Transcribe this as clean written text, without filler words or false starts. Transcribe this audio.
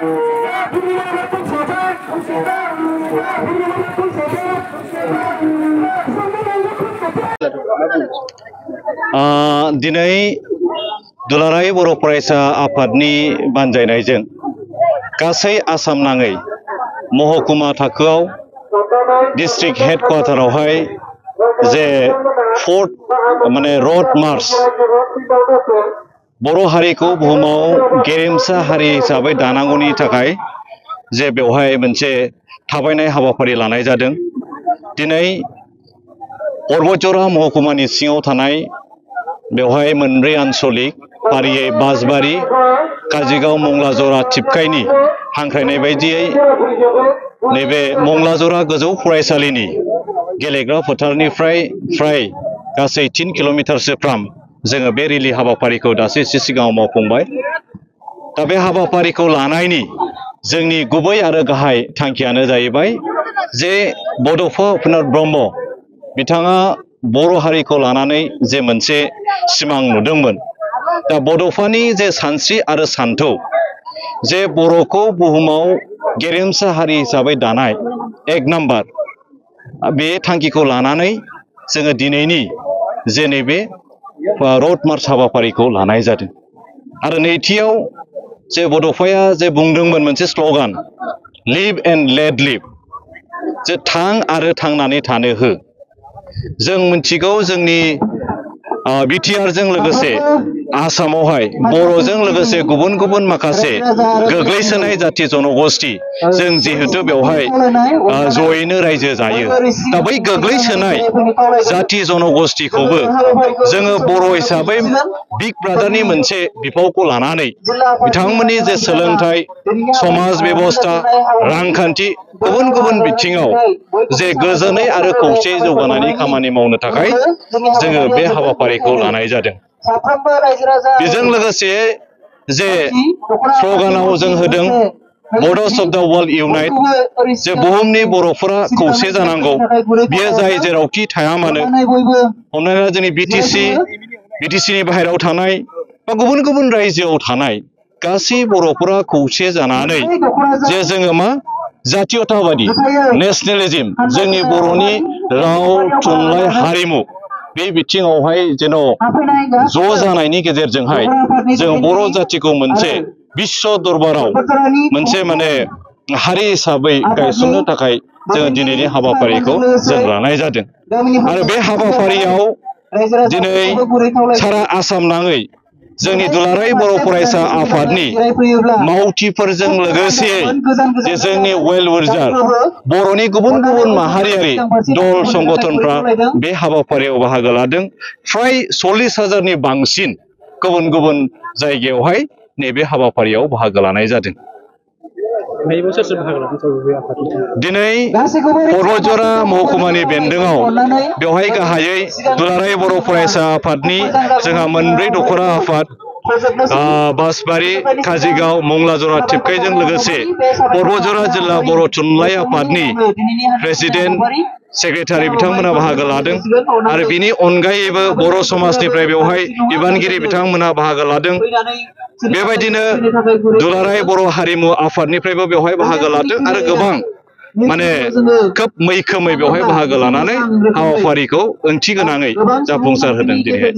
दिनै दुलाराय बर' फरायसा आफादनि बानजायनायजों गासै आसाम नाङै महकुमा थाखोआव डिस्ट्रिक्ट हेडक्वार्टारावहाय जे फोर्थ माने रोड मार्च बर' हारिखौ बुहुमाव गेरेमसा हारि हिसाबै दानांगौनि थाखाय जे बेवहाय मोनसे थाबायनाय हाबाफारि लानाय जादों। दिनै पर्बतजरा महकुमानि सिङाव थानाय बेवहाय मोनब्रै आन्सलिक फारियै बासबारि, काजिगाव, मंलाजरा, थिपकाइनि हांख्रायनाय बायदियै नैबे मंलाजरा गोजौ फरायसालिनि गेलेग्रा फोथारनिफ्राय फ्राय गासै 3 किल'मिटारसो फ्राम जोङो बे रेलि हाबाफारिखौ दासो एसे सिगाङाव मावफुंबाय। दा बे हाबाफारिखौ लानायनि जोंनि गुबै आरो गाहाय थांखियानो जाहैबाय जे बड'फा उपेन्द्र ब्रह्म बिथाङा बर' हारिखौ लानानै जे मोनसे सिमां नुदोंमोन। दा बड'फानि जे सानस्रि आरो सान्थौ जे बर'खौ बुहुमाव गेरेमसा हारि हिसाबै दानाय 1 नाम्बार बे थांखिखौ लानानै जोङो दिनैनि जे नैबे रोड मार्च हाबाफारिखौ लानाय जादों। आरो नैथियाव जे बड'फाया जे बुंदोंमोन मोनसे slogan live and let live, जे थां आरो थांनानै थानो हो। जों मिथिगौ जोंनि बिटिआरजों लोगोसे आसामावहाय बर'जों लोगोसे गुबुन गुबुन माखासे गोग्लैसोनाय जाथि जनगोष्ठी जों जिहेतु बेवहाय जयैनो रायजो जायो। दा बै गोग्लैसोनाय जाथि जनगोष्ठीखौबो जोङो बर' हिसाबै बिग ब्रादारनि मोनसे बिफावखौ लानानै बिथांमोननि जे सोलोंथाइ, समाज बेबस्था, रांखान्थि गुबुन गुबुन बिथिङाव जे गोजोनै आरो खौसेयै जौगानायनि खामानि मावनो थाखाय जोङो बे हाबाफारिखौ लानाय जादों। बेजों लोगोसे जे स्ल'गानाव जों होदों बर्डर्स अफ द वर्ल्ड इउनाइट, जे बुहुमनि बर'फोरा खौसे जानांगौ। बियो जाय जेरावखि थाया मानो, हमना ला जोंनि बिटिसिनि बाहेरायाव थानाय बा गुबुन गुबुन रायजोआव थानाय गासै बर'फोरा खौसे जानानै जे जोङो मा जातीयताबादि नेसनेलिज्म जोंनि बर'नि राव, थुनलाइ, हारिमु बे बिथिङावहाय जेन' ज' जानायनि गेजेरजोंहाय जों बर' जाथिखौ मोनसे बिश्व दरबाराव मोनसे माने हारि हिसाबै गायसननो थाखाय जोङो दिनैनि हाबाफारिखौ जों लानाय जादों। आरो बे हाबाफारियाव दिनै सारा आसाम नाङै जोंनि दुलाराय बर' फरायसा आफादनि मावथिफोरजों लोगोसेयै जे जोंनि वेल विशार बर'नि गुबुन गुबुन माहारियारि दल संगठनफ्रा बे हाबाफारियाव बाहागो लादों। फ्राय 40,000नि बांसिन गुबुन गुबुन जायगायावहाय नैबे हाबाफारियाव बाहागो लानाय जादों। दिनै पर्बतजरा महकुमानि बेन्दोङाव बेवहाय गाहायै दुलाराय बर' फरायसा आफादनि जोंहा मोनब्रै दख'रा आफाद बासबारि, काजिगाव, मंलाजरा, थिपकाइजों लोगोसे पर्बतजरा जिल्ला बर' थुनलाइ आफादनि प्रेसिडेन्ट, सेक्रेटारि बिथांमोना बाहागो लादों। आरो बिनि अनगायैबो बर' समाजनिफ्राय बेवहाय बिबानगिरि बिथांमोना बाहागो लादों। बेबायदिनो दुलाराय बर' हारिमु आफादनिफ्रायबो बेवहाय बाहागो लादों आरो गोबां माने खोब मैखोमै बेवहाय बाहागो लानानै हाबाफारिखौ ओंथि गोनाङै जाफुंसार होदों दिनैहाय।